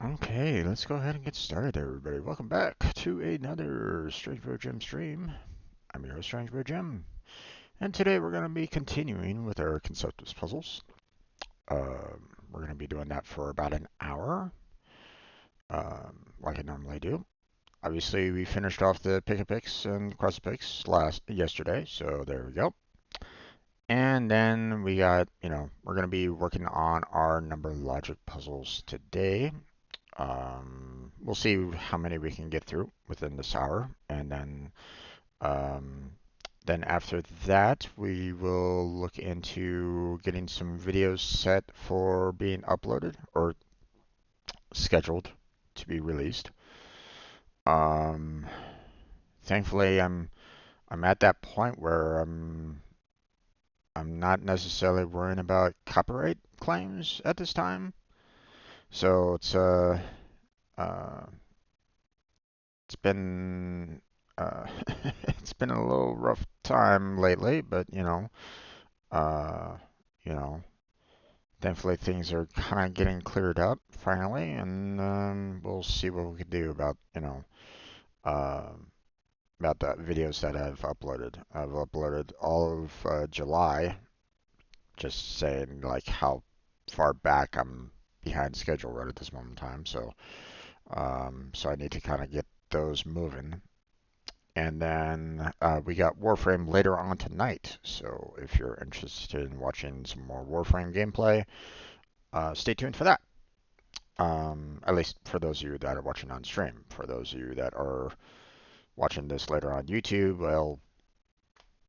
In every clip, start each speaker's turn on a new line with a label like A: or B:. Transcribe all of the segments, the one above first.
A: Okay, let's go ahead and get started, everybody. Welcome back to another Strange Bro Gem stream. I'm your host, Strange Bro Gem, and today we're going to be continuing with our Conceptis Puzzles. We're going to be doing that for about an hour, like I normally do. Obviously, we finished off the Pic-a-Pix and Cross-a-Pix yesterday, so there we go. And then we got, we're going to be working on our number logic puzzles today. We'll see how many we can get through within this hour, and then after that, we will look into getting some videos set for being uploaded or scheduled to be released. Thankfully, I'm at that point where I'm not necessarily worrying about copyright claims at this time, so it's been it's been a little rough time lately, but uh, you know, thankfully things are kind of getting cleared up finally, and we'll see what we can do about about the videos that I've uploaded. I've uploaded all of July, just saying like how far back I'm behind schedule right at this moment in time. So so I need to kind of get those moving. And then we got Warframe later on tonight. So if you're interested in watching some more Warframe gameplay, stay tuned for that. At least for those of you that are watching on stream. For those of you that are watching this later on YouTube, well,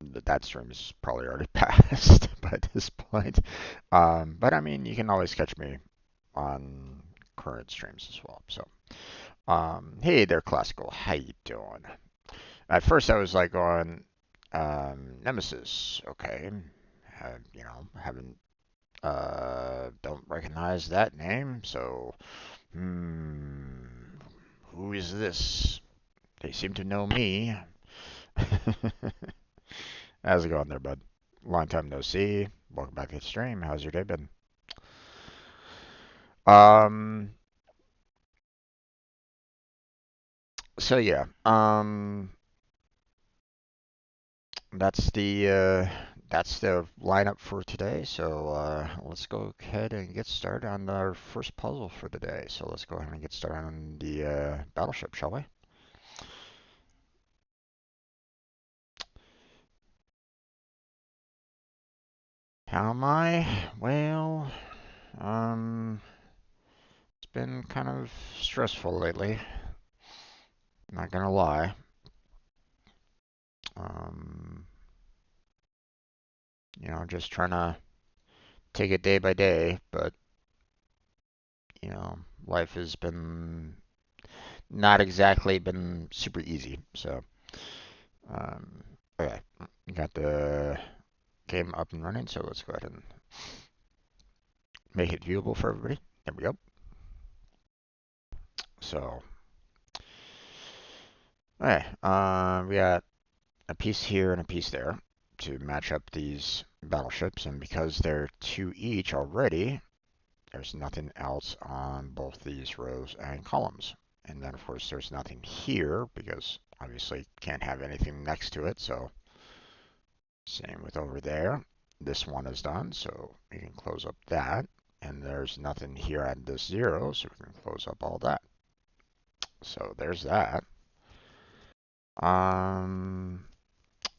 A: that stream is probably already passed by this point. But I mean, you can always catch me on current streams as well. So, hey there, Classical. How you doing? At first, I was like on Nemesis. Okay, haven't don't recognize that name. So, who is this? They seem to know me. How's it going there, bud? Long time no see. Welcome back to the stream. How's your day been? Um. So yeah. That's the lineup for today. So let's go ahead and get started on our first puzzle for the day. So let's go ahead and get started on the battleship, shall we? How am I? Well, it's been kind of stressful lately. Not gonna lie. Um, just trying to take it day by day, but life has been not exactly been super easy. So, um, okay, got the game up and running, so let's go ahead and make it viewable for everybody. There we go. So, okay, we got a piece here and a piece there to match up these battleships, and because they're two each already, there's nothing else on both these rows and columns. And then, of course, there's nothing here because obviously can't have anything next to it. So same with over there. This one is done, so we can close up that. And there's nothing here at this 0, so we can close up all that. So there's that.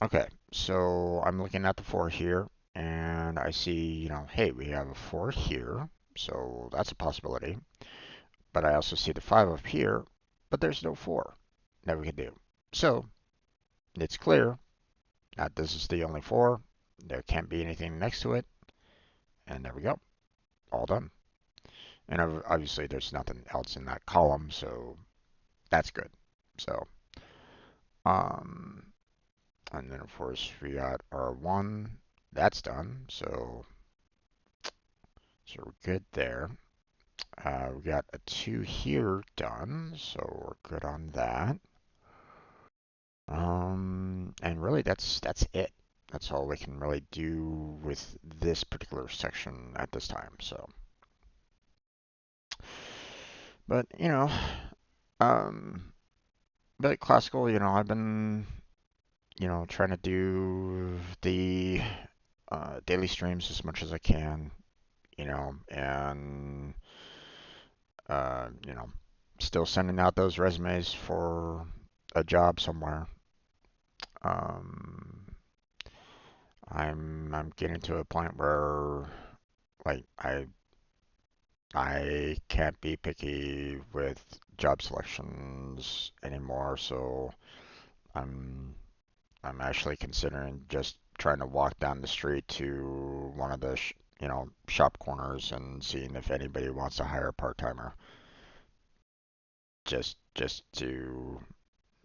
A: Okay, so I'm looking at the 4 here, and I see, hey, we have a 4 here, so that's a possibility. But I also see the 5 up here, but there's no 4 that we can do. So it's clear that this is the only 4. There can't be anything next to it. And there we go. All done. And obviously there's nothing else in that column, so that's good. So, and then of course we got our 1. That's done. So we're good there. We got a 2 here done, so we're good on that. And really that's it. That's all we can really do with this particular section at this time. So, but but classical, I've been, trying to do the daily streams as much as I can, and still sending out those resumes for a job somewhere. Um, I'm getting to a point where like I can't be picky with job selections anymore, so I'm I'm actually considering just trying to walk down the street to one of the shop corners and seeing if anybody wants to hire a part-timer just to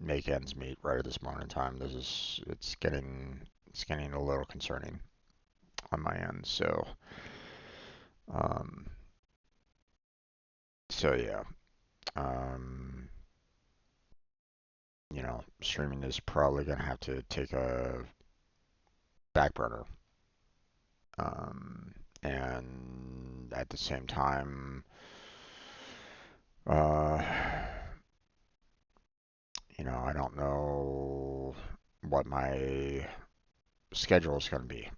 A: make ends meet right at this moment in time. It's getting a little concerning on my end. Um, so yeah, um, streaming is probably gonna have to take a back burner. And at the same time, uh, I don't know what my schedule is going to be,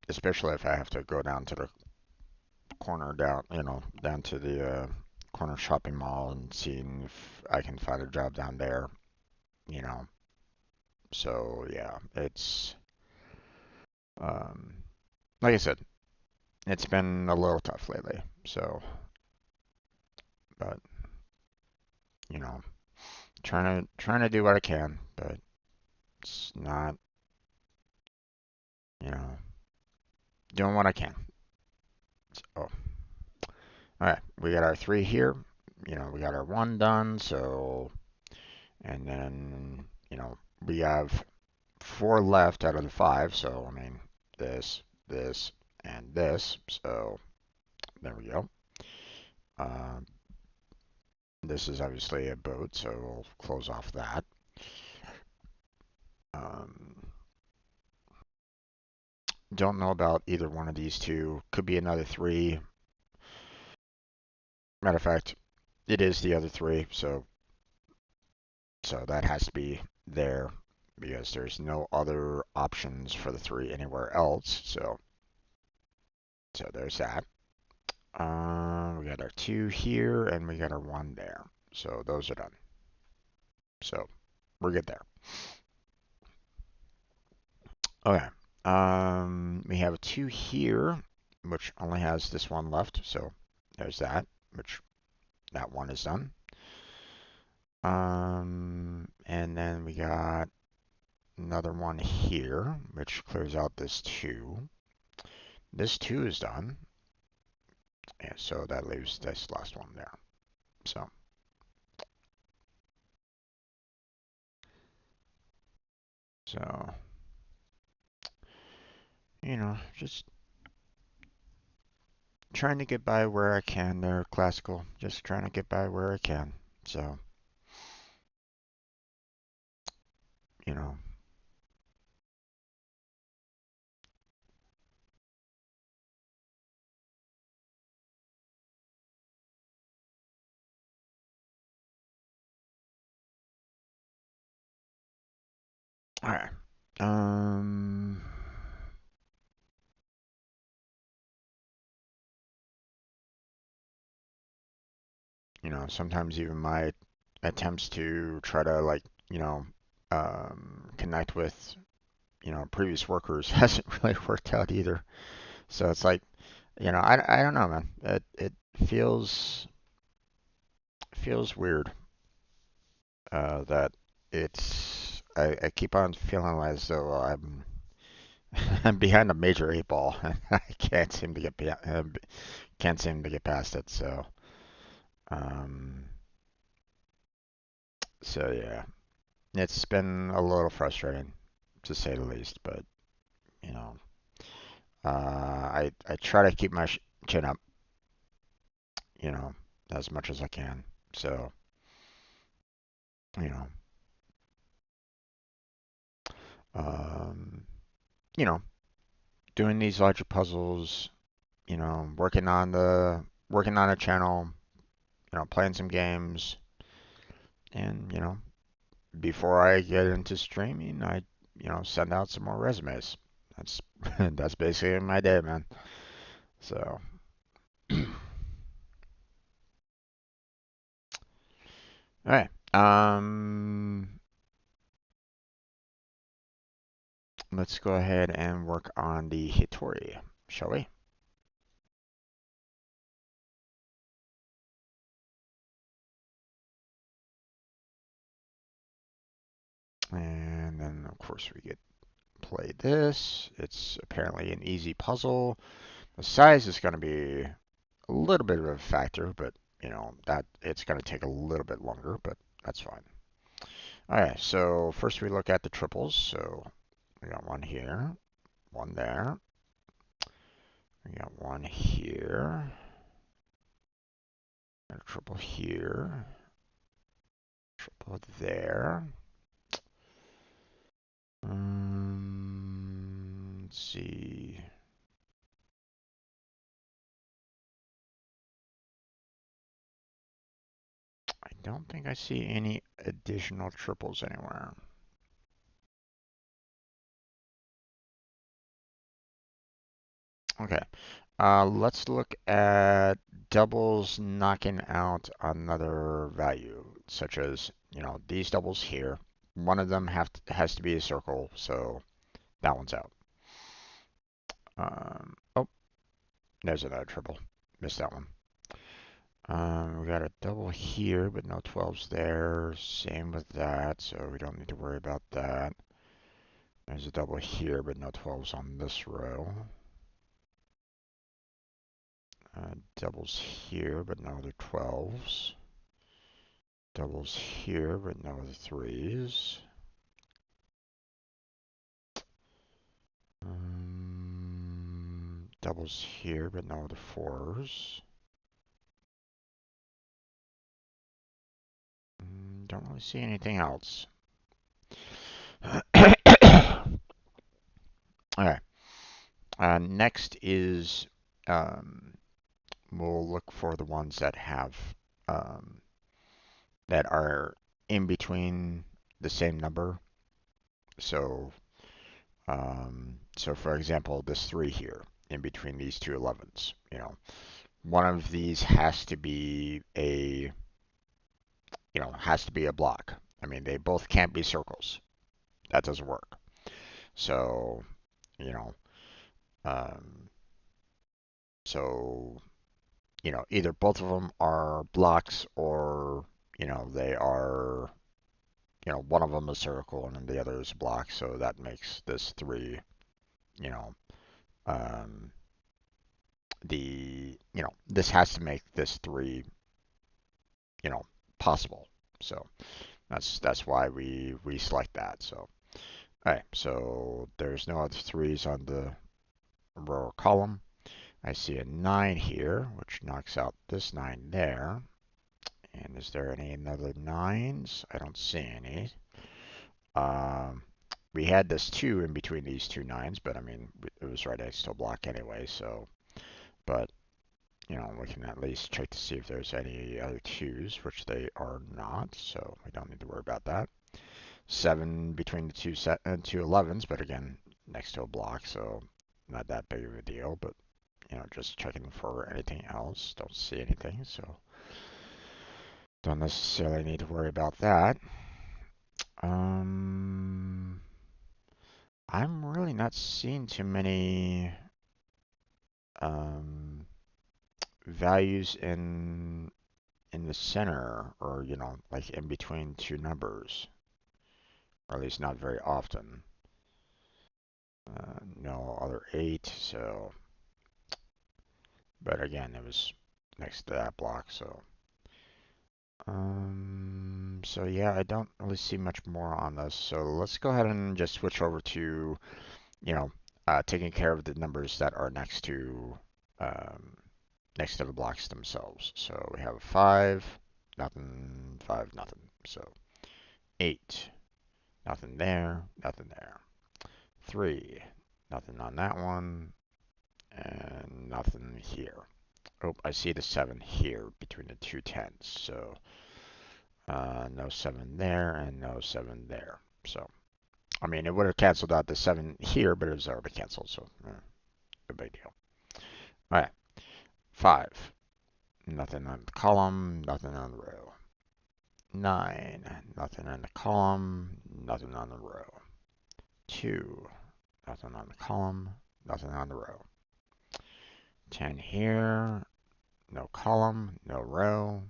A: especially if I have to go down to the corner down to the corner shopping mall and seeing if I can find a job down there, you know. So yeah, it's um, like I said, it's been a little tough lately. So, but you know, trying to do what I can, but it's not, you know, doing what I can. So, all right, we got our 3 here. We got our 1 done. So, and then we have 4 left out of the 5. So, I mean, this, and this. So, there we go. Um, this is obviously a boat, so we'll close off that. Um, don't know about either one of these two. Could be another 3. Matter of fact, it is the other 3, so that has to be there because there's no other options for the 3 anywhere else. So there's that. We got our 2 here and we got our 1 there. So those are done. So we're good there. Okay. We have a 2 here, which only has this one left, so there's that, which that one is done. And then we got another one here, which clears out this 2. This 2 is done. Yeah, so that leaves this last one there. So, just trying to get by where I can there, classical. Just trying to get by where I can. So, you know. All right. Sometimes even my attempts to try to connect with, previous workers hasn't really worked out either. So it's like, I don't know, man. It feels weird that I keep on feeling as though I'm behind a major 8 ball and I can't seem to get past it. Um, so yeah, it's been a little frustrating to say the least. But you know, I try to keep my chin up, you know, as much as I can. So you know, um, you know, doing these larger puzzles, working on a channel, playing some games, and before I get into streaming, I send out some more resumes. That's that's basically my day, man. So, all right. Let's go ahead and work on the Hitori, shall we? And then, of course, we get play this. It's apparently an easy puzzle. The size is going to be a little bit of a factor, but that it's going to take a little bit longer, but that's fine. All right, so first we look at the triples. So we got one here, one there. We got one here, and a triple here, triple there. Let's see. I don't think I see any additional triples anywhere. Okay, let's look at doubles knocking out another value, such as, these doubles here. One of them has to be a circle, so that one's out. Oh, there's another triple. Missed that one. We got a double here, but no 12s there. Same with that, so we don't need to worry about that. There's a double here, but no 12s on this row. Doubles here, but no other 12s. Doubles here, but no other 3s. Doubles here, but no other 4s. Don't really see anything else. Alright. Next is we'll look for the ones that have that are in between the same number. So for example, this 3 here, in between these two 11s, one of these has to be a block. I mean, they both can't be circles. That doesn't work. So you know. Um, so, either both of them are blocks or, they are, one of them is circle and then the other is a block. So that makes this three, you know, um, this has to make this three, possible. So that's why we select that. So, all right. So there's no other threes on the row or column. I see a 9 here, which knocks out this 9 there. And is there any other 9s? I don't see any. Um, we had this 2 in between these two 9s, but I mean, it was right next to a block anyway, so. But, we can at least check to see if there's any other 2s, which they are not, so we don't need to worry about that. 7 between the two 11s, but again, next to a block, so not that big of a deal, but just checking for anything else. Don't see anything, so don't necessarily need to worry about that. I'm really not seeing too many values in the center, or like in between two numbers, or at least not very often. No other 8, so. But again, it was next to that block, so. So yeah, I don't really see much more on this. So let's go ahead and just switch over to, taking care of the numbers that are um, next to the blocks themselves. So we have 5, nothing, 5, nothing. So 8, nothing there, nothing there. 3, nothing on that one, and nothing here. Oh, I see the 7 here between the two 10s. So no 7 there and no 7 there. So, I mean, it would have canceled out the 7 here, but it was already canceled, so no big deal. All right, 5. Nothing on the column, nothing on the row. 9. Nothing on the column, nothing on the row. 2. Nothing on the column, nothing on the row. 10 here, no column, no row.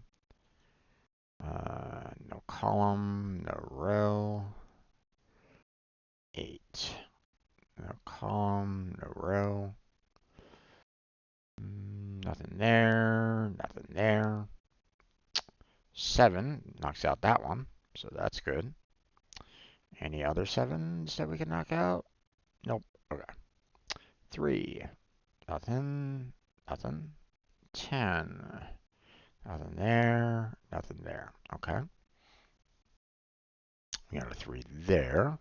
A: No column, no row. 8. No column, no row. Nothing there, nothing there. 7 knocks out that one, so that's good. Any other 7s that we can knock out? Nope. Okay. 3. Nothing, nothing. 10. Nothing there, nothing there. Okay. We got a 3 there.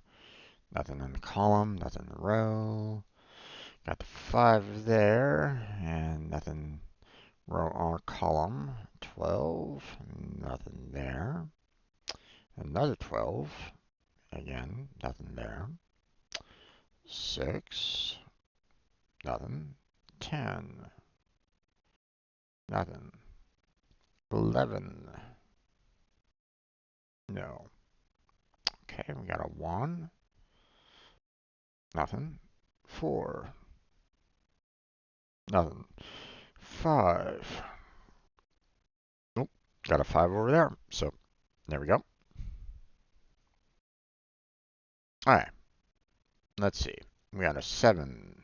A: Nothing in the column, nothing in the row. Got the 5 there, and nothing row or column. 12, nothing there. Another 12, again, nothing there. 6, nothing. 10, nothing. 11, no. Okay, we got a 1, nothing. 4, nothing. 5, nope, got a 5 over there. So, there we go. All right, let's see. We got a 7.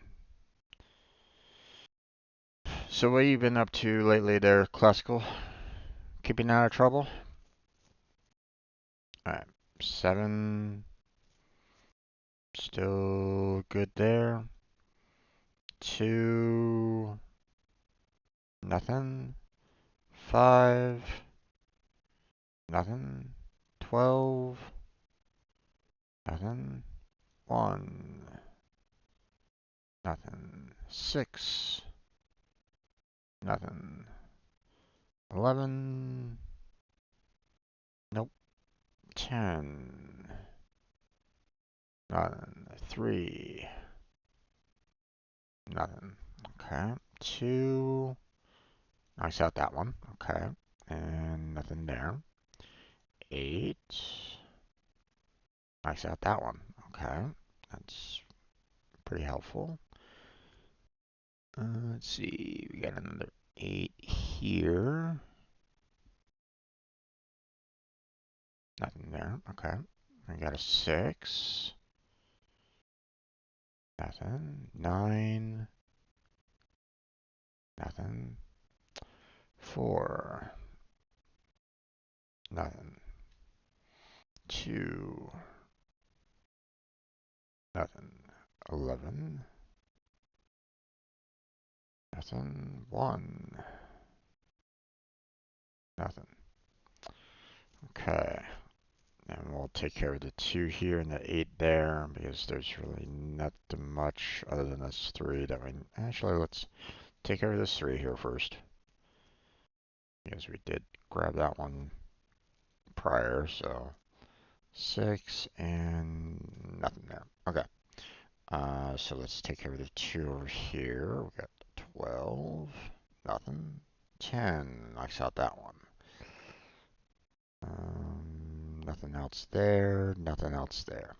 A: So what you been up to lately there, Classical? Keeping out of trouble? Alright, 7. Still good there. 2. Nothing. 5. Nothing. 12. Nothing. 1. Nothing. 6. Nothing. 11. Nope. 10. Nothing. 3. Nothing. Okay. 2. Knocks out that one. Okay. And nothing there. 8. Knocks out that one. Okay. That's pretty helpful. Let's see, we got another 8 here. Nothing there. Okay. We got a 6. Nothing. 9. Nothing. 4. Nothing. 2. Nothing. 11. Nothing. 1. Nothing. Okay. And we'll take care of the 2 here and the 8 there because there's really not much other than this 3 that we... Actually, let's take care of this 3 here first. Because we did grab that one prior, so 6 and nothing there. Okay. So let's take care of the 2 over here. We got 12, nothing. 10 knocks out that one. Nothing else there, nothing else there.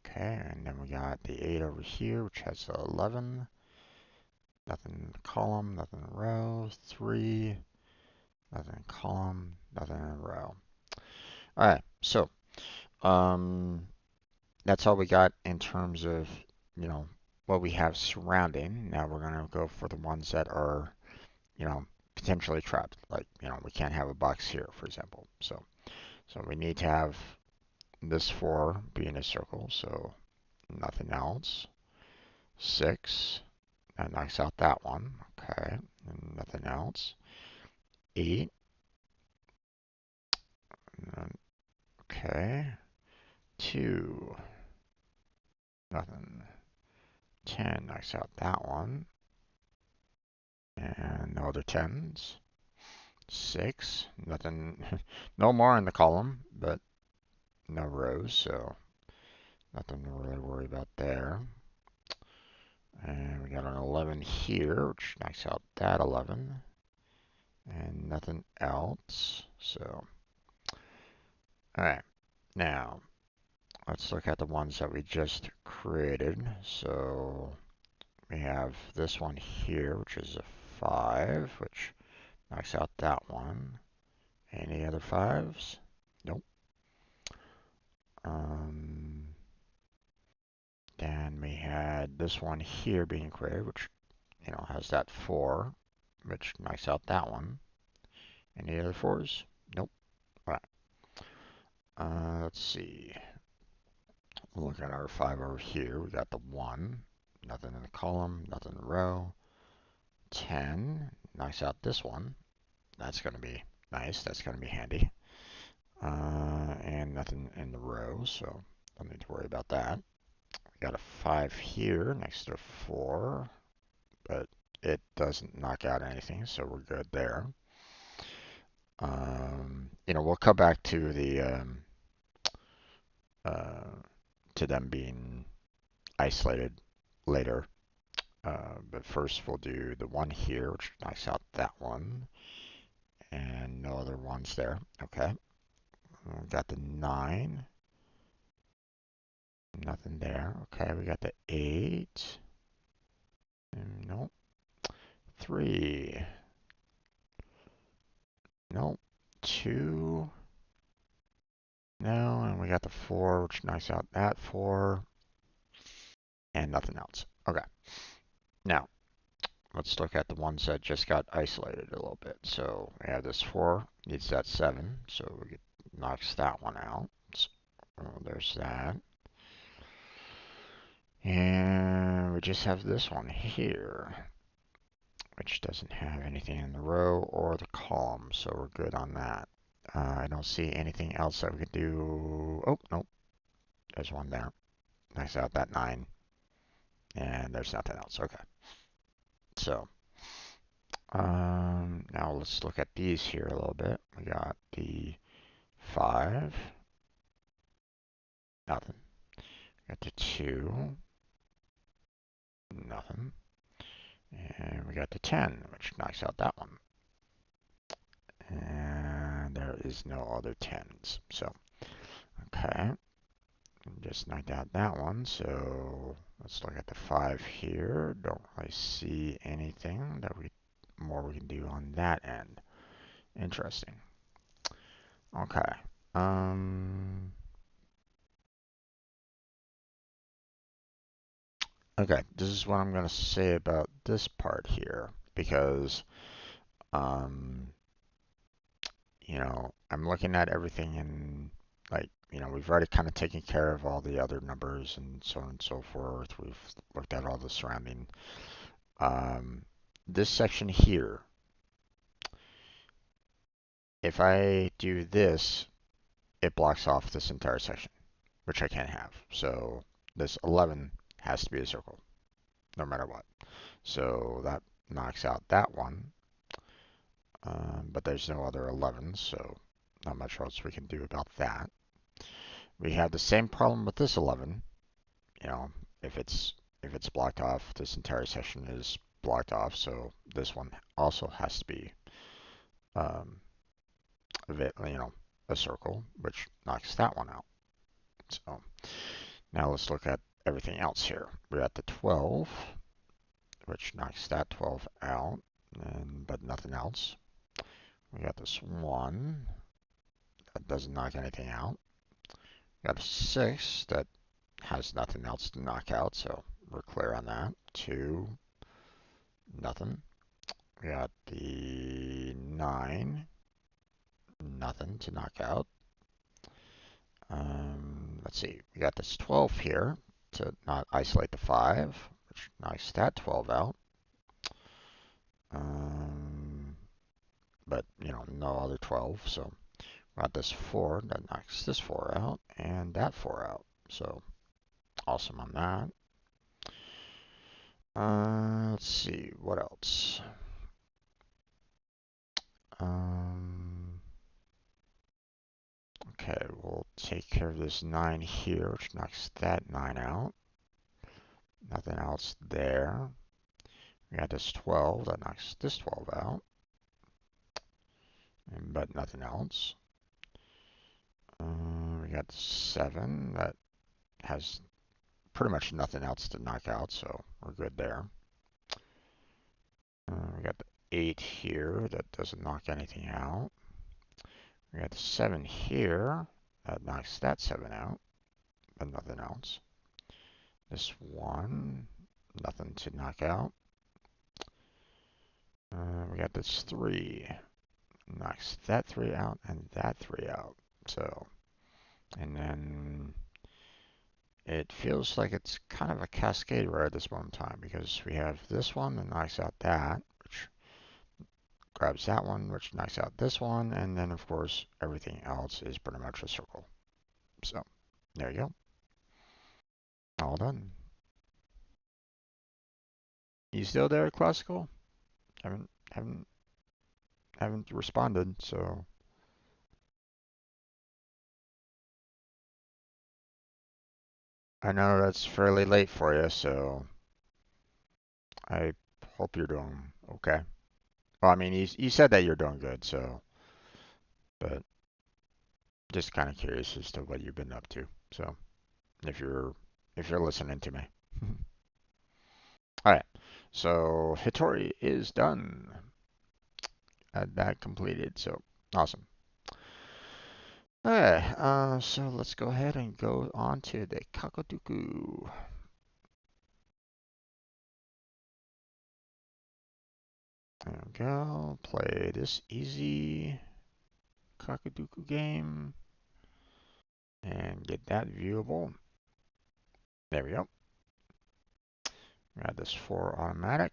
A: Okay, and then we got the 8 over here, which has 11. Nothing in the column, nothing in the row. 3, nothing in column, nothing in a row. All right, so that's all we got in terms of, you know, what we have surrounding. Now we're going to go for the ones that are, you know, potentially trapped. Like, you know, we can't have a box here, for example. So we need to have this 4 be in a circle, so nothing else. 6, that knocks out that one. Okay, and nothing else. 8. Okay. 2. Nothing. 10 knocks out that one. And no other 10s. 6. Nothing. No more in the column, but no rows, so nothing to really worry about there. And we got an 11 here, which knocks out that 11. And nothing else. So, alright. Now, let's look at the ones that we just created. So, we have this one here, which is a 5, which knocks out that one. Any other 5s? Nope. Then we had this one here being created, which, you know, has that 4, which knocks out that one. Any other 4s? Nope. All right. Let's see. Look at our 5 over here. We got the 1. Nothing in the column, nothing in the row. 10 knocks out this one. That's going to be nice. That's going to be handy. And nothing in the row, so don't need to worry about that. We got a 5 here next to a 4, but it doesn't knock out anything, so we're good there. You know, we'll come back to the to them being isolated later. But first we'll do the 1 here, which knocks out that one, and no other ones there. Okay. We got the 9. Nothing there. Okay, we got the 8. Nope. 3. Nope. 2. No, and we got the 4, which knocks out that 4. And nothing else. Okay. Now, let's look at the ones that just got isolated a little bit. So we have this 4, needs that 7, so we knocks that one out. So there's that. And we just have this one here, which doesn't have anything in the row or the column, so we're good on that. I don't see anything else that we could do. Oh, nope. There's one there. Knocks out that 9. And there's nothing else. Okay. So, now let's look at these here a little bit. We got the 5. Nothing. Got the 2. Nothing. And we got the 10, which knocks out that one. And there is no other 10s. So, okay. Just knocked out that one, so Let's look at the 5 here. Don't really see anything that we can do on that end. Interesting. Okay. Okay, this is what I'm going to say about this part here, because, you know, I'm looking at everything and, like, you know, we've already kind of taken care of all the other numbers and so on and so forth. We've looked at all the surrounding. This section here, if I do this, it blocks off this entire section, which I can't have. So this 11 has to be a circle, no matter what. So that knocks out that one. But there's no other 11s, so not much else we can do about that. We have the same problem with this 11. You know, if it's blocked off, this entire section is blocked off. So this one also has to be, you know, a circle, which knocks that one out. So now let's look at everything else here. We're at the 12, which knocks that 12 out, but nothing else. We got this 1 that doesn't knock anything out. We got a 6 that has nothing else to knock out, so we're clear on that. 2, nothing. We got the 9, nothing to knock out. Let's see, we got this 12 here to not isolate the 5, which knocks that 12 out. But, you know, no other 12, so we got this 4 that knocks this 4 out and that 4 out. So awesome on that. Let's see, what else? Okay, we'll take care of this 9 here, which knocks that 9 out. Nothing else there. We got this 12 that knocks this 12 out, but nothing else. We got 7 that has pretty much nothing else to knock out, so we're good there. We got the 8 here that doesn't knock anything out. We got the 7 here that knocks that 7 out, but nothing else. This 1, nothing to knock out. We got this 3, knocks that 3 out and that 3 out. So, and then it feels like it's kind of a cascade right at this moment in time, because we have this one that knocks out that, which grabs that one, which knocks out this one, and then of course everything else is pretty much a circle. So there you go. All done. You still there, Classical? Haven't responded, so I know that's fairly late for you, so I hope you're doing okay. Well, I mean, you said that you're doing good, so, but just kind of curious as to what you've been up to. So, if you're listening to me. All right. So Hitori is done. That completed. So awesome. All right. So let's go ahead and go on to the Kakoduku. There we go. Play this easy Kakoduku game and get that viewable. There we go. We got this 4 automatic.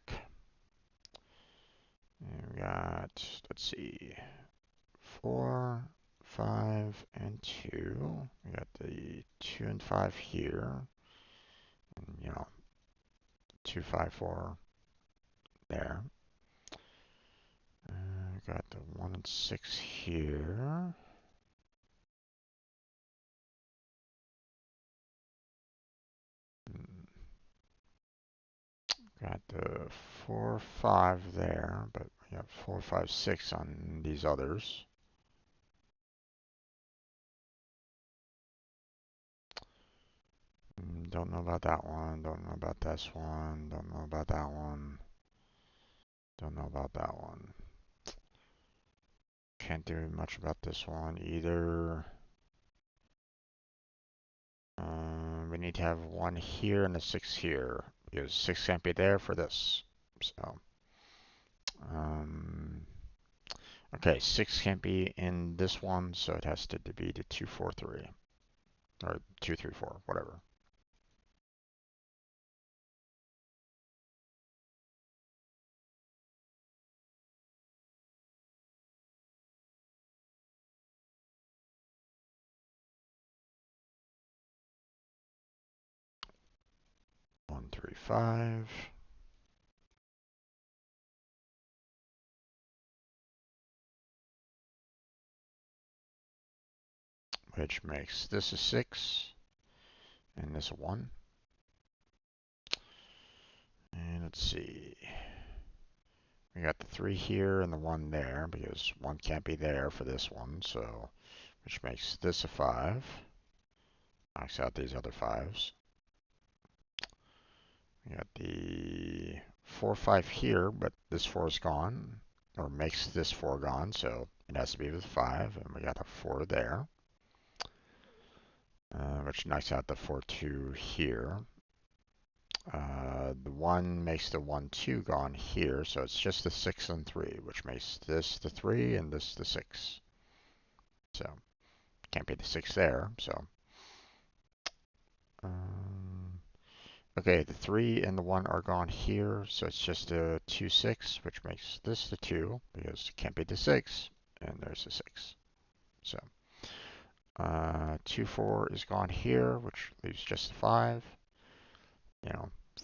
A: And we got, let's see, 4, 5, and 2. We got the 2 and 5 here. And, you know, 2, 5, 4 there. We got the 1 and 6 here. Got the 4, 5 there, but we got 4, 5, 6 on these others. Don't know about that one. Don't know about this one. Don't know about that one. Don't know about that one. Can't do much about this one either. We need to have one here and a 6 here, because 6 can't be there for this. So, okay, 6 can't be in this one, so it has to be the 2, 4, 3. Or 2, 3, 4, whatever. One, 3, 5. Which makes this a 6 and this a 1. And let's see. We got the 3 here and the 1 there, because 1 can't be there for this one, so which makes this a 5. Knocks out these other 5s. We got the 4, 5 here, but this 4 is gone, or makes this 4 gone, so it has to be with 5, and we got a 4 there, which knocks out the 4, 2 here. The 1 makes the 1, 2 gone here, so it's just the 6 and 3, which makes this the 3 and this the 6. So, can't be the 6 there, so. Okay, the 3 and the 1 are gone here, so it's just a 2, 6, which makes this the 2, because it can't be the 6, and there's the 6. So, 2, 4 is gone here, which leaves just the 5.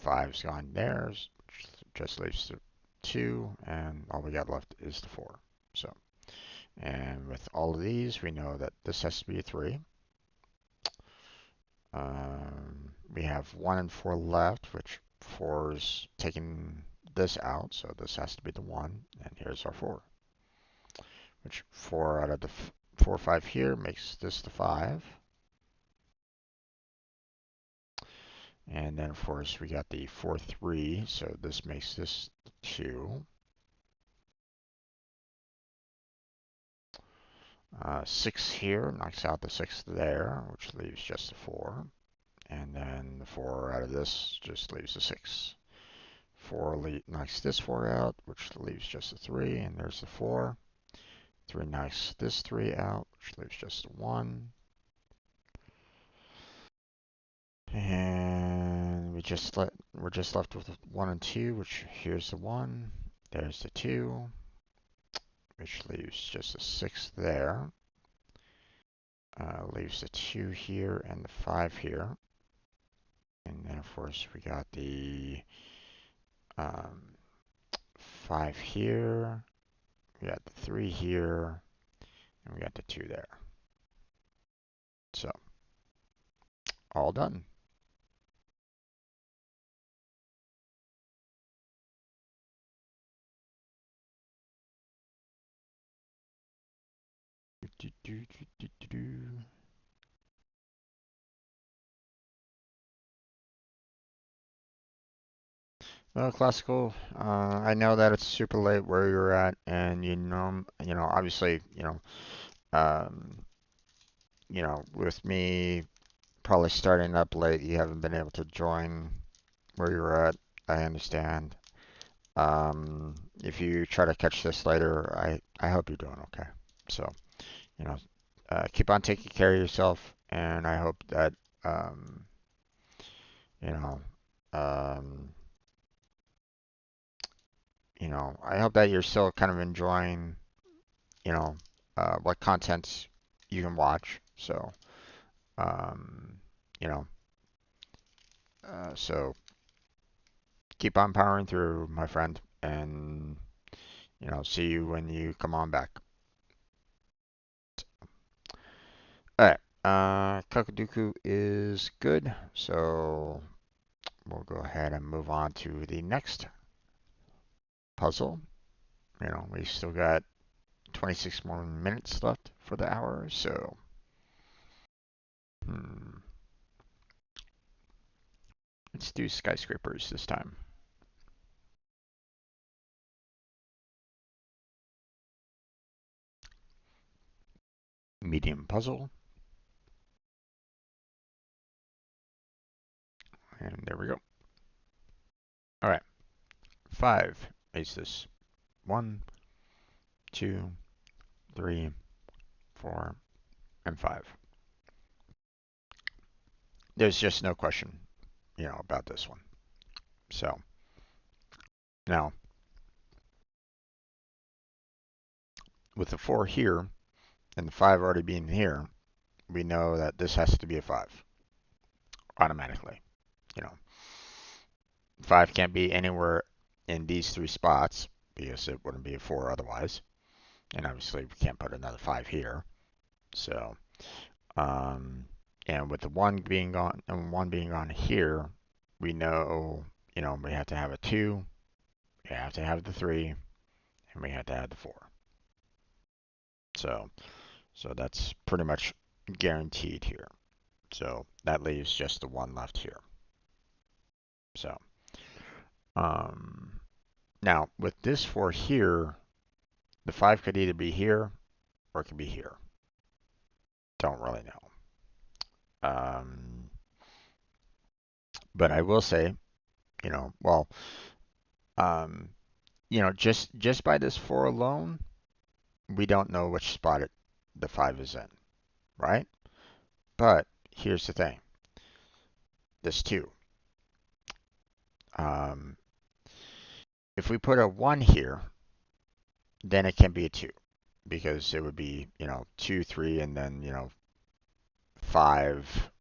A: 5's gone there, which just leaves the 2, and all we got left is the 4. So, and with all of these, we know that this has to be a 3. We have 1 and 4 left, which 4 is taking this out, so this has to be the 1, and here's our 4. Which 4 out of the 4, 5 here makes this the 5. And then, of course, we got the 4, 3, so this makes this 2. 6 here knocks out the 6 there, which leaves just a 4. And then the 4 out of this just leaves a 6. 4 knocks this 4 out, which leaves just a 3, and there's the 4. 3 knocks this 3 out, which leaves just a 1. And we're just left with 1 and 2, which here's the 1, there's the 2, which leaves just a 6 there. Leaves the 2 here and the 5 here. And then, of course, we got the 5 here, we got the 3 here, and we got the 2 there. So, all done. Well, classical. I know that it's super late where you're at, and obviously, um, with me probably starting up late, you haven't been able to join where you're at. I understand. If you try to catch this later, I hope you're doing okay. So, keep on taking care of yourself, and I hope that, you know, um, I hope that you're still kind of enjoying, what content you can watch. So, um, you know, so keep on powering through, my friend, and, see you when you come on back. Alright, Kakaduku is good, so we'll go ahead and move on to the next puzzle. We still got 26 more minutes left for the hour, so Let's do skyscrapers this time. Medium puzzle. And there we go. All right. 5 is this. 1, 2, 3, 4, and 5. There's just no question, about this one. So now with the 4 here and the 5 already being here, we know that this has to be a 5 automatically. 5 can't be anywhere in these 3 spots because it wouldn't be a 4 otherwise. And obviously we can't put another 5 here. So, and with the 1 being gone and 1 being gone here, we know, we have to have a 2, we have to have the 3, and we have to have the 4. So that's pretty much guaranteed here. So that leaves just the 1 left here. So, now with this 4 here, the 5 could either be here or it could be here. Don't really know. But I will say, well, just by this 4 alone, we don't know which spot the 5 is in, right? But here's the thing. This 2. If we put a 1 here, then it can be a 2 because it would be, 2, 3, and then, 5,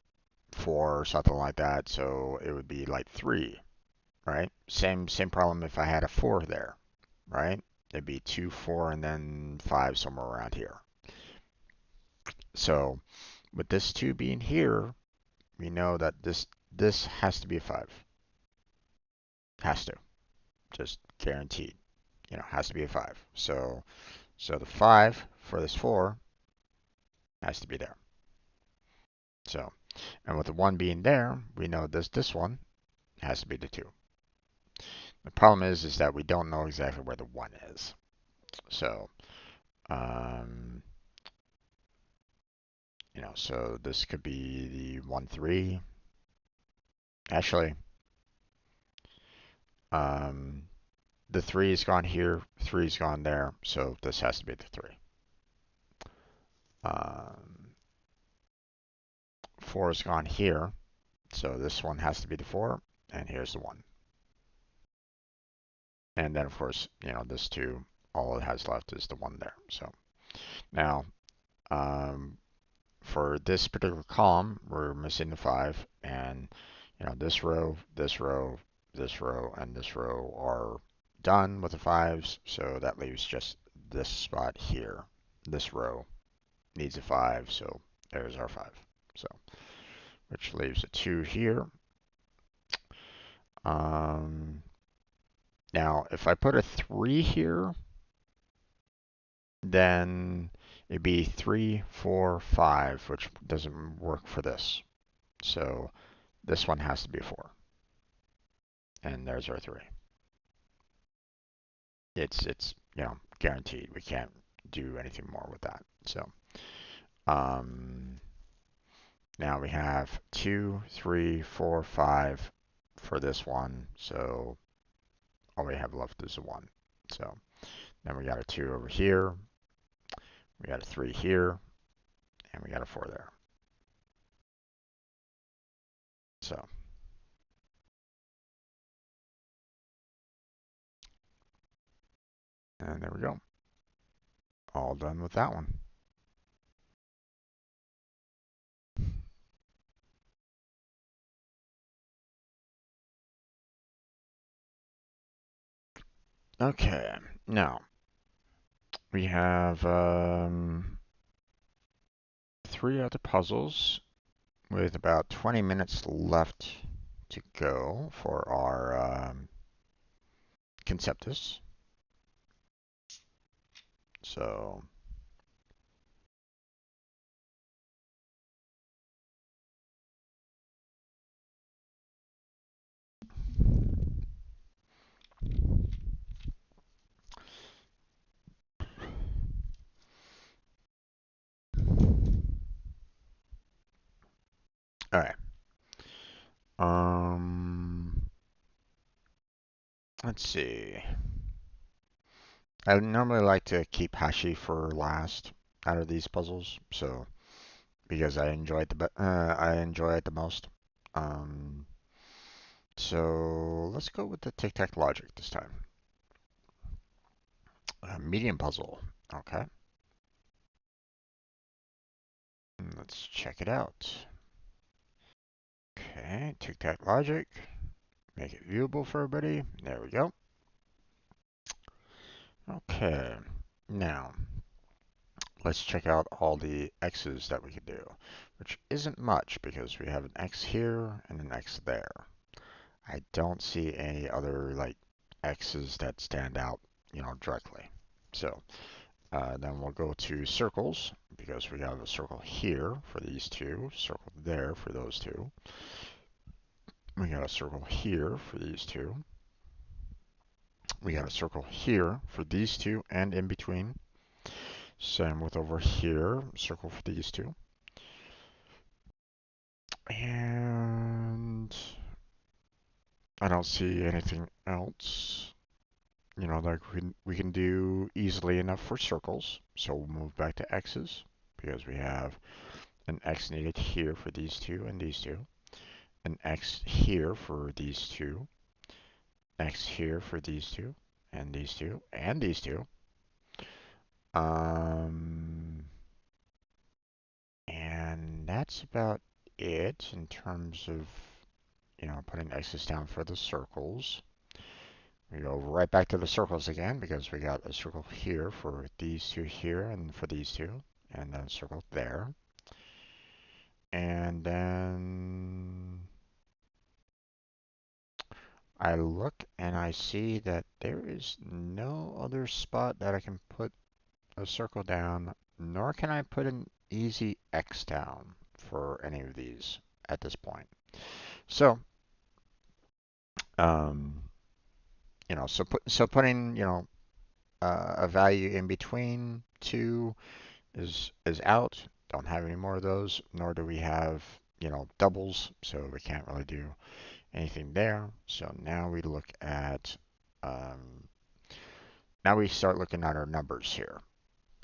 A: 4 or something like that. So it would be like 3, right? Same problem if I had a 4 there, right? It'd be 2, 4, and then 5 somewhere around here. So with this 2 being here, we know that this has to be a 5. Has to. Just guaranteed. Has to be a 5. So the 5 for this 4 has to be there. So, and with the 1 being there, we know this one has to be the 2. The problem is that we don't know exactly where the 1 is. So, so this could be the 1, 3. Actually, the 3 is gone here, 3 is gone there, so this has to be the 3. 4 is gone here, so this one has to be the 4, and here's the 1. And then, of course, this 2, all it has left is the 1 there. So now, for this particular column, we're missing the 5, and this row, this row, this row, and this row are done with the 5s, so that leaves just this spot here. This row needs a 5, so there's our 5. So, which leaves a 2 here. Now, if I put a 3 here, then it'd be 3, 4, 5, which doesn't work for this. So this one has to be a 4. And there's our 3. It's guaranteed. We can't do anything more with that. So now we have 2, 3, 4, 5 for this one. So all we have left is a 1. So then we got a 2 over here. We got a 3 here. And we got a 4 there. So and there we go. All done with that one. Okay, now we have 3 other puzzles with about 20 minutes left to go for our Conceptis. So All right. Let's see. I normally like to keep Hashi for last out of these puzzles, so because I enjoy it the most. Um, so let's go with the Tic-Tac-Logic this time. Medium puzzle. Okay. Let's check it out. Okay, Tic-Tac-Logic. Make it viewable for everybody. There we go. Okay. Now, let's check out all the X's that we can do, which isn't much because we have an X here and an X there. I don't see any other like X's that stand out, directly. So then we'll go to circles because we have a circle here for these two, circle there for those two. We got a circle here for these two. We got a circle here for these two and in between. Same with over here, circle for these two. And I don't see anything else, that we can do easily enough for circles. So we'll move back to X's because we have an X needed here for these two and these two. An X here for these two. X here for these two and these two and these two. And that's about it in terms of, putting X's down for the circles. We go right back to the circles again because we got a circle here for these two here and for these two, and then a circle there. And then I look and I see that there is no other spot that I can put a circle down, nor can I put an easy X down for any of these at this point. So, putting, a value in between two is out. Don't have any more of those, nor do we have, doubles, so we can't really do anything there. So now we look at, now we start looking at our numbers here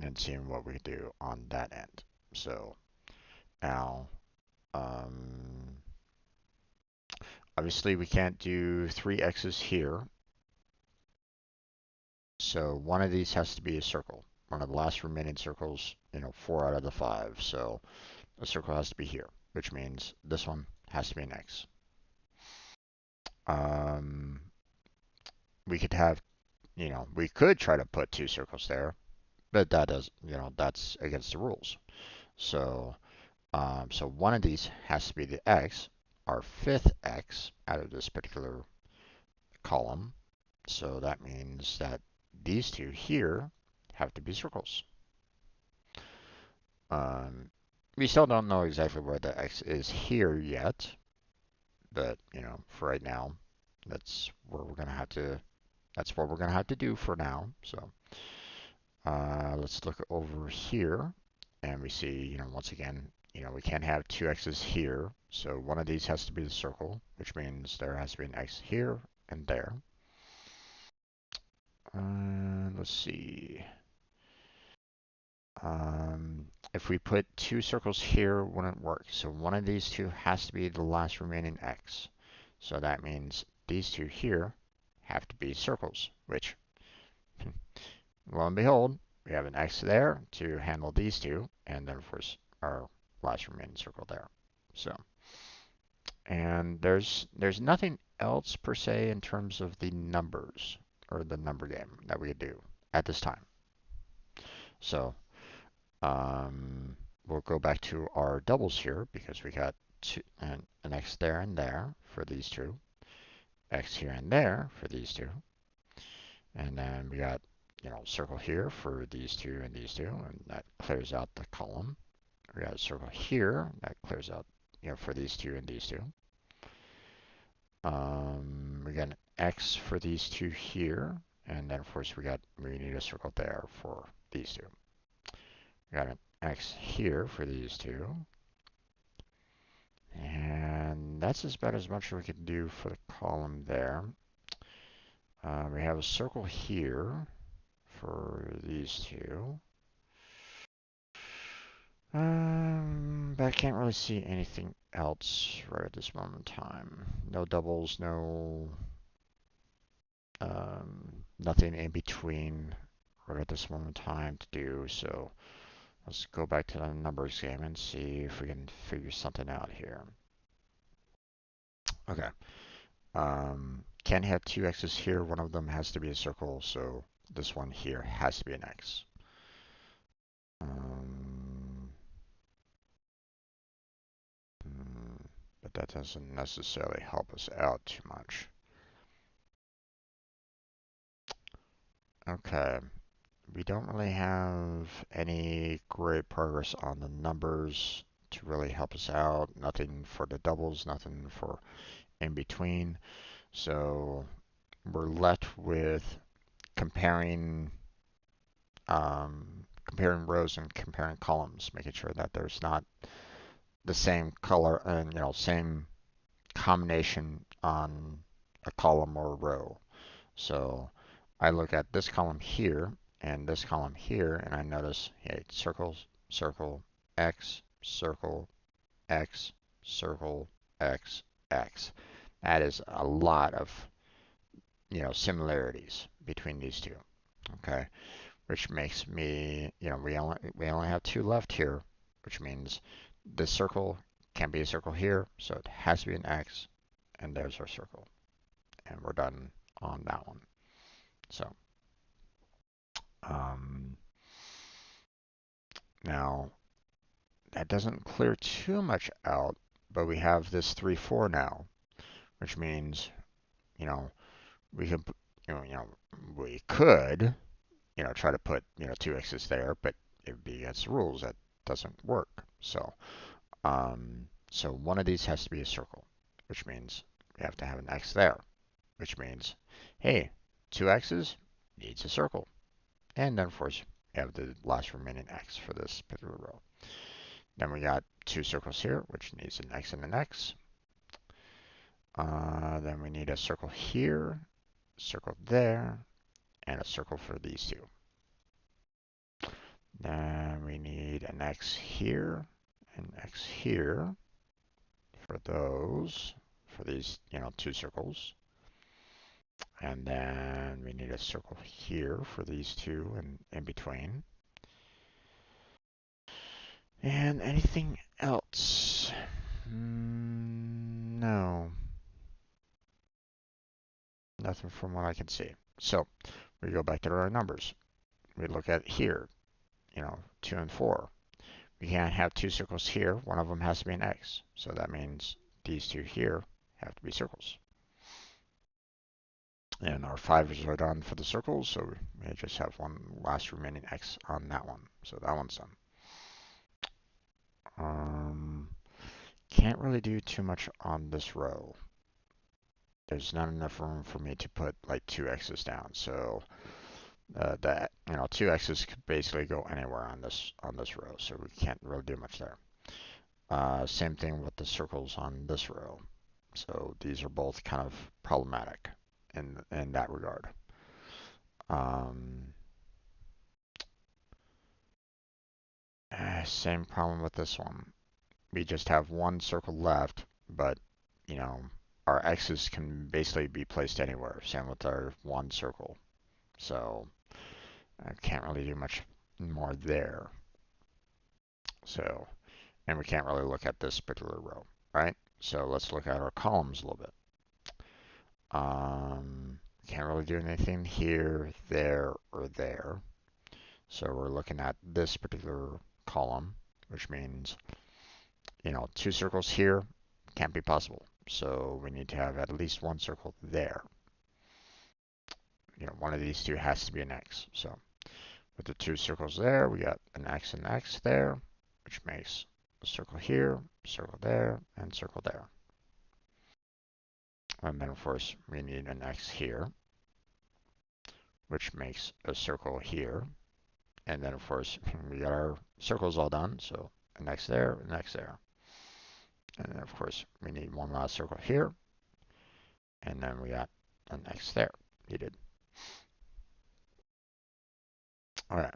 A: and seeing what we do on that end. So now, obviously we can't do 3x's here. So one of these has to be a circle. One of the last remaining circles, 4 out of the 5. So a circle has to be here, which means this one has to be an X. We could have, we could try to put 2 circles there, but that does, that's against the rules. So, so one of these has to be the X, our 5th X out of this particular column. So that means that these two here have to be circles. We still don't know exactly where the X is here yet, but for right now, that's what we're gonna have to do for now. So let's look over here, and we see, once again, we can't have 2 X's here, so one of these has to be the circle, which means there has to be an X here and there. Let's see. If we put 2 circles here, wouldn't work. So one of these two has to be the last remaining X. So that means these two here have to be circles, which, lo and behold, we have an X there to handle these two, and then of course our last remaining circle there. So, and there's nothing else per se in terms of the numbers or the number game that we could do at this time. So we'll go back to our doubles here because we got an X there and there for these two, X here and there for these two, and then we got, circle here for these two and these two, and that clears out the column. We got a circle here that clears out, for these two and these two. We got an X for these two here, and then of course we need a circle there for these two. We got an X here for these two. that's about as much as we can do for the column there. We have a circle here for these two. But I can't really see anything else right at this moment in time. No doubles, no nothing in between right at this moment in time to do. So let's go back to the numbers game and see if we can figure something out here. Okay. Can't have two x's here. One of them has to be a circle, so this one here has to be an x. But that doesn't necessarily help us out too much. Okay. We don't really have any great progress on the numbers to really help us out. Nothing for the doubles, nothing for in between. So we're left with comparing comparing rows and comparing columns, making sure that there's not the same color and same combination on a column or a row. So I look at this column here and this column here, and I notice, hey, circles, circle, X, circle, X, circle, X, X. That is a lot of, similarities between these two. Okay, which makes me, we only have two left here, which means this circle can be a circle here, so it has to be an X, and there's our circle, and we're done on that one. So now that doesn't clear too much out, but we have this 3, 4 now, which means, we can, we could, try to put, two x's there, but it would be against the rules. That doesn't work. So, so one of these has to be a circle, which means we have to have an x there, which means, hey, two x's needs a circle. And then, of course, we have the last remaining x for this particular row. Then we got two circles here, which needs an x and an x. Then we need a circle here, circle there, and a circle for these two. Then we need an x here, an x here for those, for these, two circles. And then we need a circle here for these two and in between. And anything else? No. Nothing from what I can see. So we go back to our numbers. We look at here, 2 and 4. We can't have two circles here. One of them has to be an X. So that means these two here have to be circles. And our 5s are done for the circles, so we just have one last remaining X on that one. So that one's done. Can't really do too much on this row. There's not enough room for me to put like two X's down. So that two X's could basically go anywhere on this row. So we can't really do much there. Same thing with the circles on this row. So these are both kind of problematic in that regard. Same problem with this one. We just have one circle left, but our x's can basically be placed anywhere. Same with our one circle. So I can't really do much more there. So, and we can't really look at this particular row, right? So let's look at our columns a little bit. Can't really do anything here, there, or there. So we're looking at this particular column, which means, two circles here can't be possible. So we need to have at least one circle there. One of these two has to be an X. So with the two circles there, we got an X and X there, which makes a circle here, circle there, and circle there. And then, of course, we need an X here, which makes a circle here. And then, of course, we got our circles all done. So an X there, an X there. And then of course we need one last circle here, and then we got an X there needed. All right.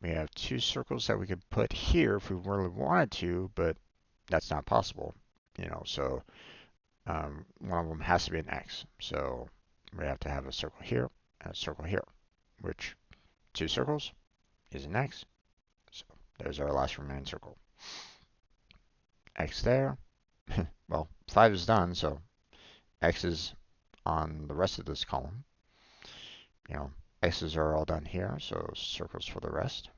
A: We have two circles that we could put here if we really wanted to, but that's not possible. So one of them has to be an X. So we have to have a circle here and a circle here, which two circles is an X. So there's our last remaining circle. X there. Well, 5 is done, so X is on the rest of this column. X's are all done here, so circles for the rest.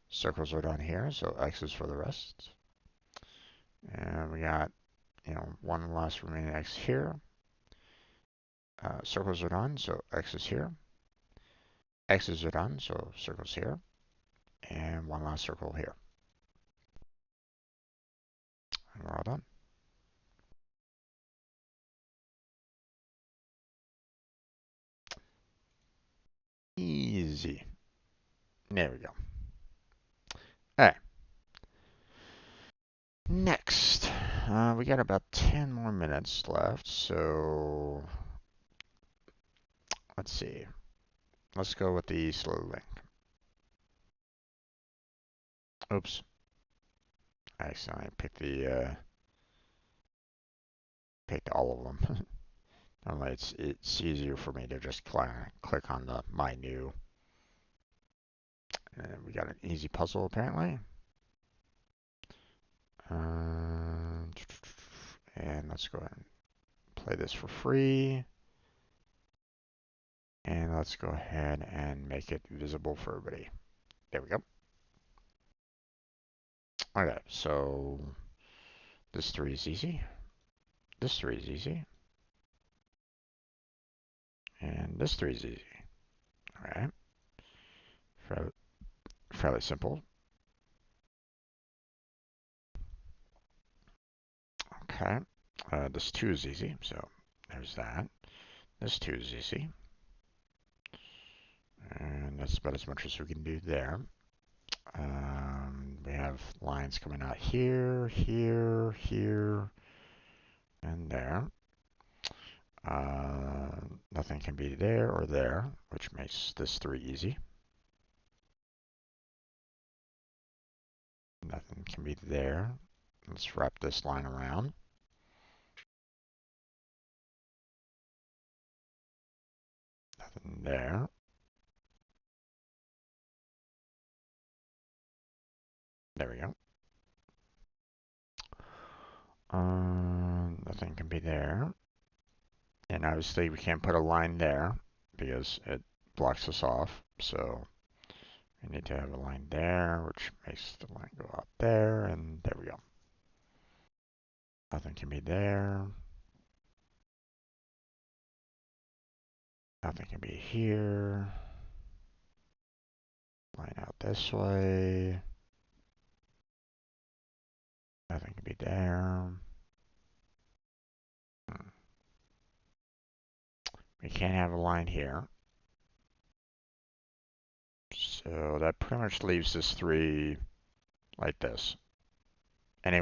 A: Circles are done here, so X's for the rest. And we got, one last remaining X here. Circles are done, so X is here. X's are done, so circles here. And one last circle here. And we're all done. Easy. There we go. All right. Next, we got about 10 more minutes left, so let's see. Let's go with the slow link. Oops. I accidentally picked all of them. Normally it's easier for me to just click on the My New. And we got an easy puzzle apparently. And let's go ahead and play this for free. And let's go ahead and make it visible for everybody. There we go. Okay, so this 3 is easy. This 3 is easy. And this 3 is easy. All right. Fairly simple. Okay. This 2 is easy, so there's that. This 2 is easy. And that's about as much as we can do there. We have lines coming out here, here, here, and there. Nothing can be there or there, which makes this 3 easy. Nothing can be there. Let's wrap this line around. Nothing there. There we go. Nothing can be there. And obviously we can't put a line there because it blocks us off. So we need to have a line there, which makes the line go out there, and there we go. Nothing can be there. Nothing can be here. Line out this way. Nothing can be there. We can't have a line here. So that pretty much leaves this 3 like this. Any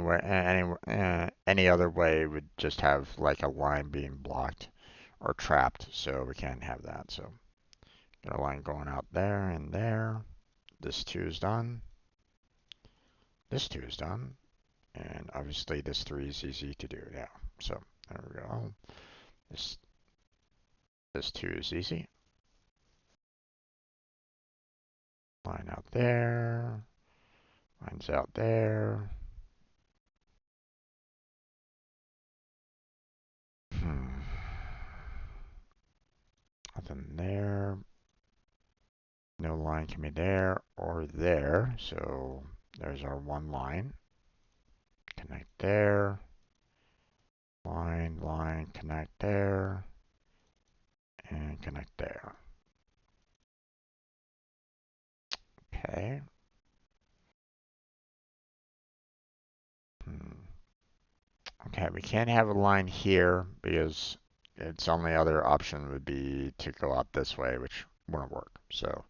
A: other way would just have like a line being blocked or trapped, so we can't have that. So got a line going out there and there. This 2 is done. This 2 is done. And obviously this 3 is easy to do now. So there we go. This 2 is easy. Line out there. Lines out there. Nothing there. No line can be there or there. So there's our one line. Connect there. Line, line, connect there. And connect there. Okay. Okay, we can't have a line here because its only other option would be to go out this way, which wouldn't work. So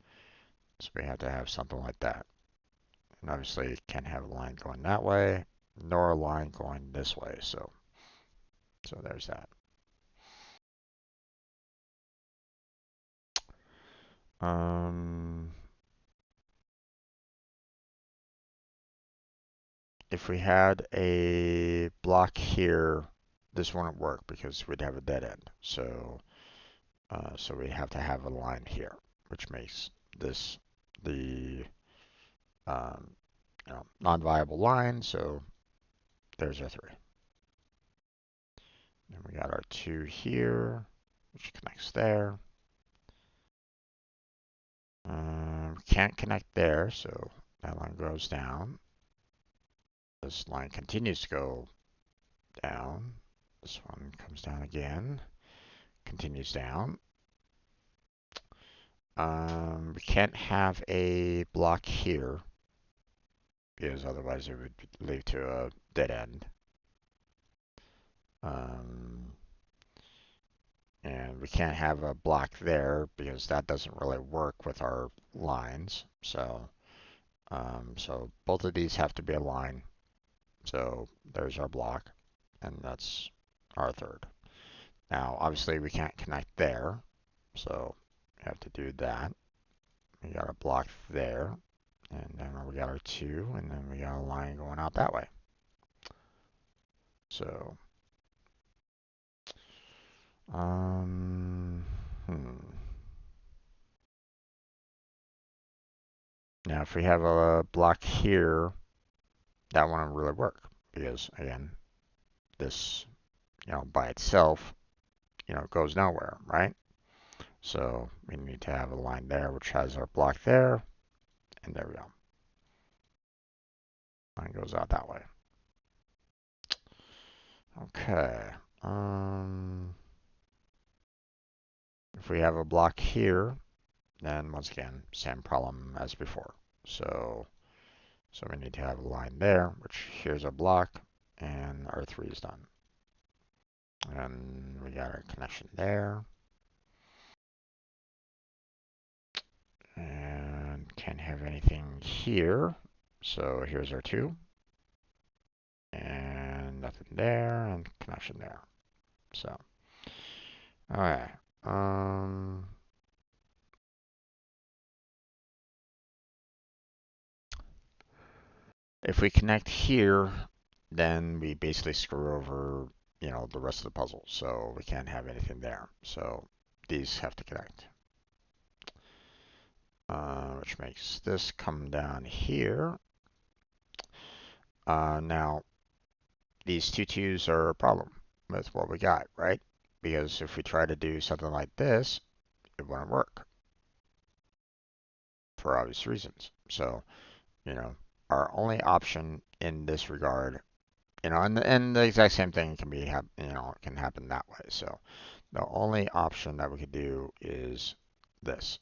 A: we have to have something like that. And obviously can't have a line going that way, nor a line going this way. So there's that. If we had a block here, this wouldn't work because we'd have a dead end. So we have to have a line here, which makes this the non-viable line. So there's our 3. And we got our 2 here, which connects there. Can't connect there, so that line goes down. This line continues to go down. This one comes down again, continues down. We can't have a block here because otherwise it would lead to a dead end. And we can't have a block there because that doesn't really work with our lines. So both of these have to be a line. So there's our block, and that's our 3rd. Now, obviously, we can't connect there, so we have to do that. We got a block there, and then we got our 2, and then we got a line going out that way. So, Now, if we have a block here, that won't really work because, again, this, by itself, goes nowhere, right? So we need to have a line there, which has our block there, and there we go. Line goes out that way. Okay. If we have a block here, then once again, same problem as before. So we need to have a line there, which here's our block, and our 3 is done. And we got our connection there. And can't have anything here. So here's our 2. And nothing there, and connection there. So, alright. If we connect here, then we basically screw over, the rest of the puzzle. So we can't have anything there. So these have to connect. Which makes this come down here. Now, these 2 2s are a problem with what we got, right? Because if we try to do something like this, it wouldn't work for obvious reasons. So, our only option in this regard, and the exact same thing can be, can happen that way. So the only option that we could do is this.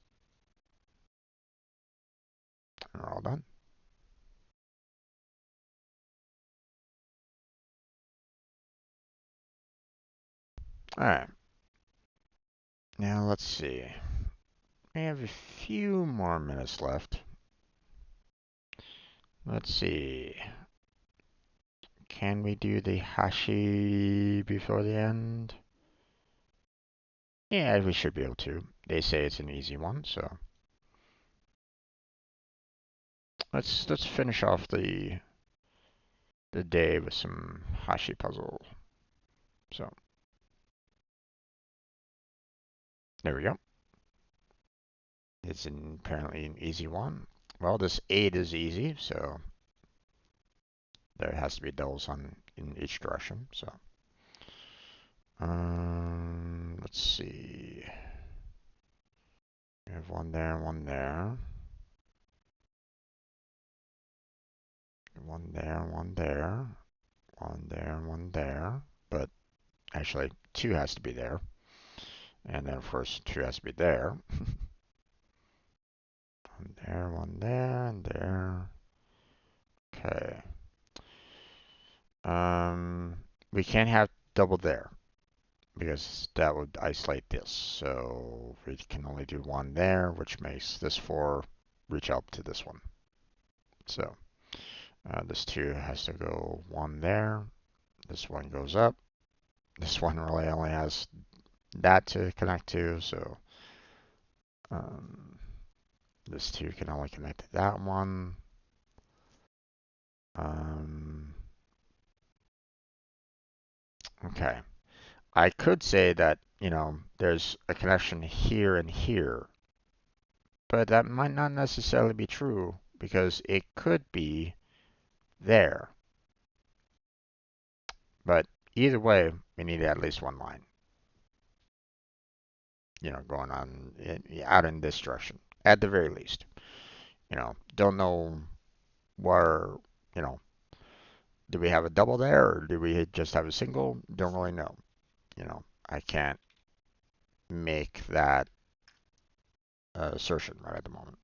A: And we're all done. All right. Now let's see. We have a few more minutes left. Let's see. Can we do the hashi before the end? Yeah, we should be able to. They say it's an easy one, so let's finish off the day with some hashi puzzle. So there we go. It's apparently an easy one. Well, this 8 is easy, so there has to be doubles in each direction. So let's see. We have one there, one there. One there, one there. One there, one there. But actually, 2 has to be there. And then, of course, 2 has to be there. One there, and there. Okay. We can't have double there because that would isolate this. So we can only do one there, which makes this 4 reach up to this one. So This 2 has to go 1 there. This one goes up. This one really only has that to connect to, so this 2 can only connect to that one. Okay. I could say that, there's a connection here and here, but that might not necessarily be true because it could be there. But either way, we need at least one line, going on out in this direction, at the very least. Don't know where, you know, do we have a double there or do we just have a single? Don't really know. I can't make that assertion right at the moment.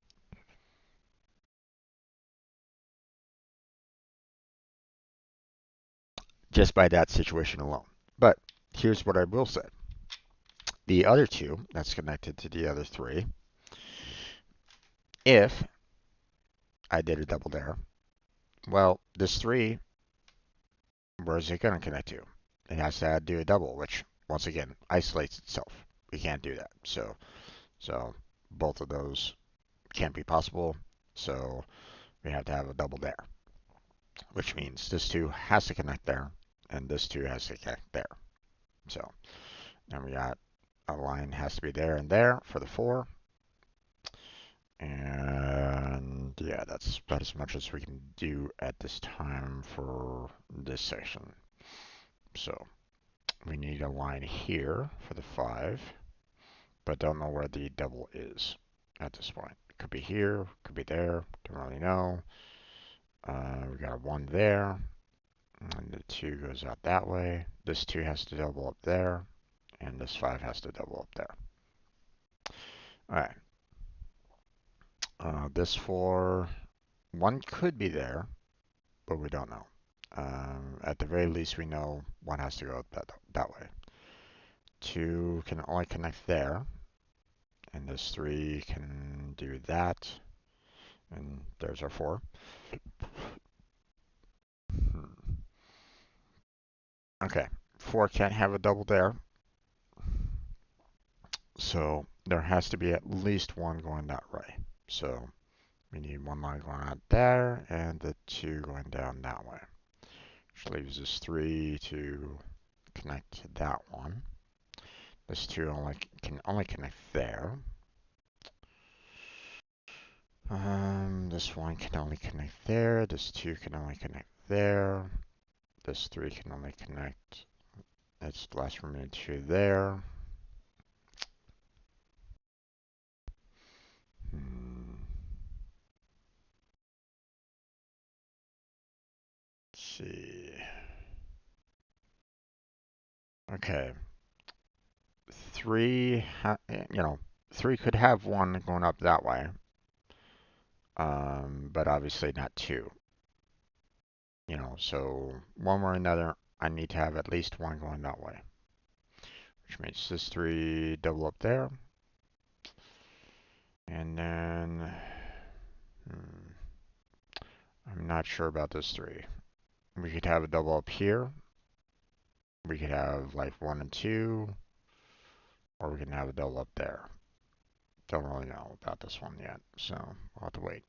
A: Just by that situation alone. But here's what I will say. The other 2, that's connected to the other 3, if I did a double there, well, this 3, where is it going to connect to? It has to do a double, which, once again, isolates itself. We can't do that. So both of those can't be possible. So we have to have a double there, which means this 2 has to connect there, and this 2 has to connect there. So then we got a line has to be there and there for the 4. And yeah, that's about as much as we can do at this time for this section. So we need a line here for the 5, but don't know where the double is at this point. It could be here, could be there, don't really know. We got a 1 there, and the 2 goes out that way. This 2 has to double up there, and this 5 has to double up there. All right. This 4, 1 could be there, but we don't know. At the very least, we know 1 has to go that way. 2 can only connect there, and this 3 can do that, and there's our 4. Okay, 4 can't have a double there, so there has to be at least 1 going that way. So we need 1 line going out there, and the 2 going down that way, which leaves us 3 to connect to that one. This 2 can only connect there. This 1 can only connect there. This 2 can only connect there. This 3 can only connect. That's the last remaining 2 there. Let's see. Okay. 3, 3 could have 1 going up that way. But obviously not 2. So one way or another, I need to have at least 1 going that way. Which means this 3 double up there. And then, I'm not sure about this 3. We could have a double up here. We could have like 1 and 2. Or we can have a double up there. Don't really know about this one yet, so we'll have to wait.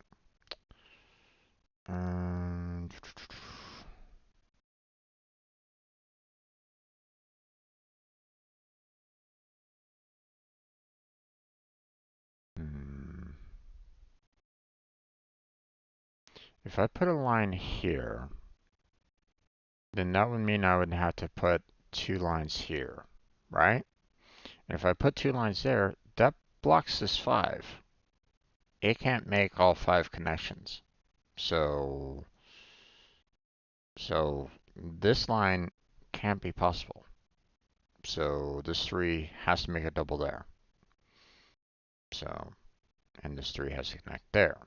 A: If I put a line here, then that would mean I would have to put 2 lines here, right? And if I put 2 lines there, that blocks this 5. It can't make all 5 connections. So this line can't be possible. So this 3 has to make a double there. So, and this 3 has to connect there.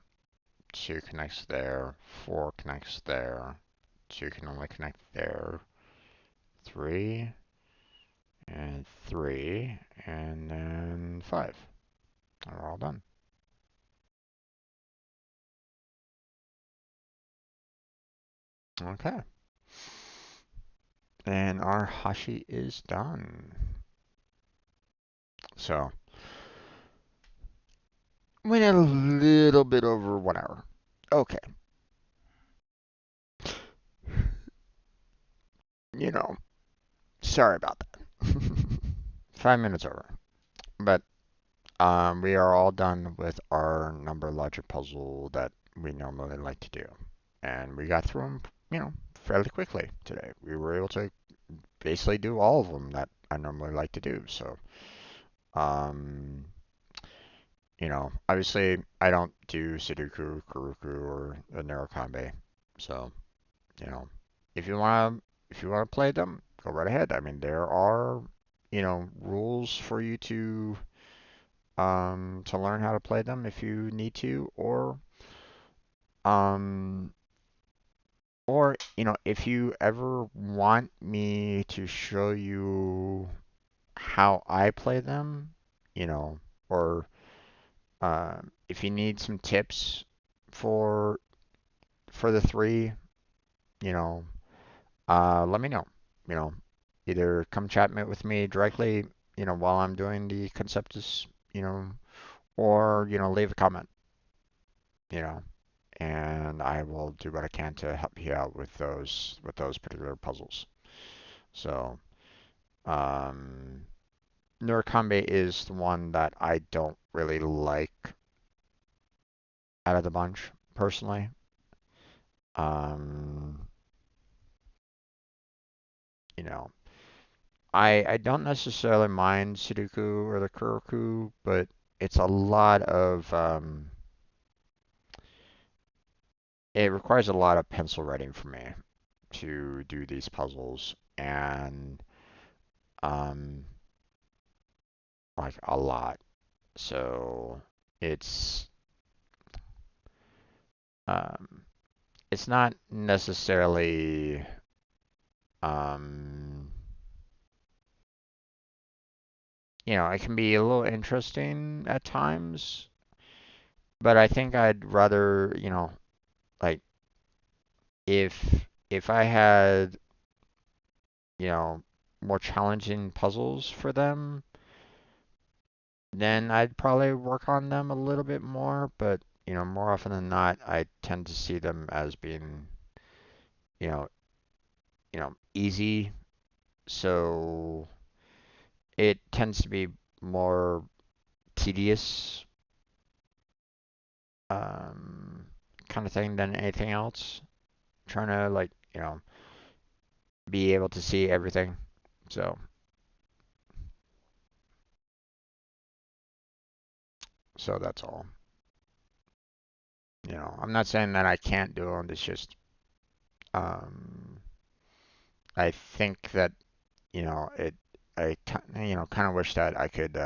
A: 2 connects there, 4 connects there, 2 can only connect there, 3, and 3, and then 5. And we're all done. Okay. And our Hashi is done. So, went a little bit over 1 hour. Okay. You know, sorry about that. 5 minutes over. But we are all done with our number logic puzzle that we normally like to do. And we got through them, fairly quickly today. We were able to basically do all of them that I normally like to do. So, um, obviously I don't do Sudoku, Kuruku, or a Neurokambe. So, you know, if you wanna play them, go right ahead. I mean, there are, rules for you to learn how to play them if you need to, um, if you ever want me to show you how I play them, you know, or if you need some tips for the three, you know, let me know. You know, either come with me directly, while I'm doing the Conceptus, or leave a comment, you know, and I will do what I can to help you out with those particular puzzles. So, um, Nurakambe is the one that I don't really like out of the bunch, personally. Um, you know, I don't necessarily mind Sudoku or the Kuroku, but it's a lot of it requires a lot of pencil writing for me to do these puzzles, and um like a lot. So it's um it's not necessarily um it can be a little interesting at times, but I think I'd rather, like if I had, you know, more challenging puzzles for them, then I'd probably work on them a little bit more, but more often than not, I tend to see them as being, you know, easy. So it tends to be more tedious, um, kind of thing than anything else. Trying to like, be able to see everything. So that's all. I'm not saying that I can't do them. It's just, um, I think that, it, kind of wish that I could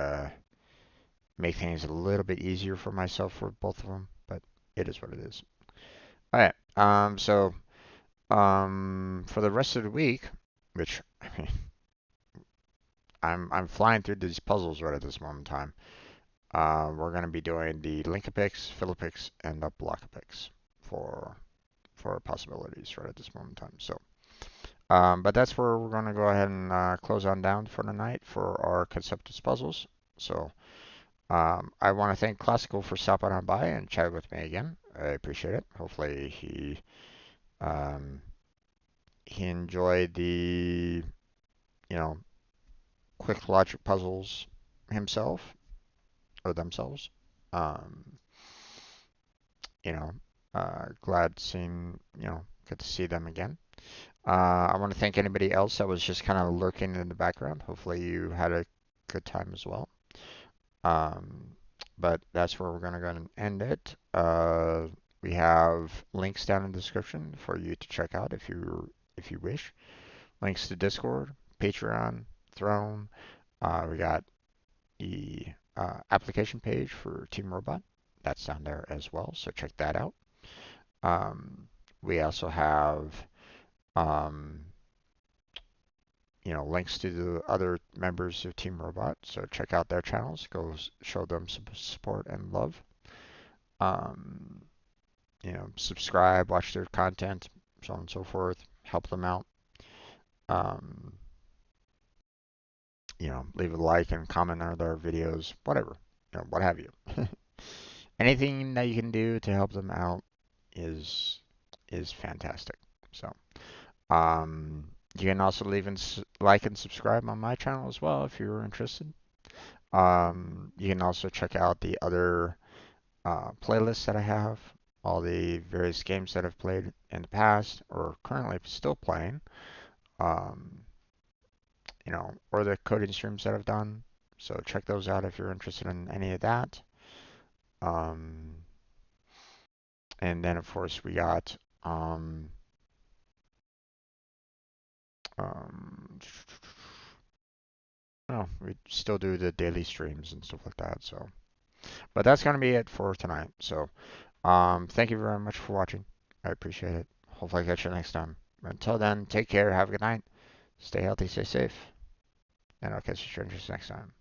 A: make things a little bit easier for myself for both of them, but it is what it is. All right. For the rest of the week, which I mean, I'm flying through these puzzles right at this moment in time. We're going to be doing the Link-a-Pix, Fill-a-Pix, and the Block-a-Pix for possibilities right at this moment in time. So, but that's where we're going to go ahead and close on down for tonight for our Conceptus Puzzles. So, I want to thank Classical for stopping on by and chatting with me again. I appreciate it. Hopefully um, he enjoyed the, you know, quick logic puzzles himself or themselves. Um, you know, glad seeing, good to see them again. I want to thank anybody else that was just kind of lurking in the background. Hopefully you had a good time as well. Um, but that's where we're going to go and end it. We have links down in the description for you to check out if you wish. Links to Discord, Patreon, Throne. We got the application page for Team Robot. That's down there as well, so check that out. We also have um, links to the other members of Team Robot, so check out their channels. Go show them some support and love. Um, Subscribe, watch their content, so on and so forth, help them out. Um, leave a like and comment on their videos, whatever, what have you. Anything that you can do to help them out is fantastic. So, you can also leave and like and subscribe on my channel as well if you're interested. You can also check out the other playlists that I have, all the various games that I've played in the past or currently still playing, um, or the coding streams that I've done. So check those out if you're interested in any of that. Um, and then of course we got um, oh, we still do the daily streams and stuff like that. So, but that's gonna be it for tonight. So, thank you very much for watching. I appreciate it. Hopefully I catch you next time. Until then, take care. Have a good night. Stay healthy. Stay safe. And I'll catch you strangers next time.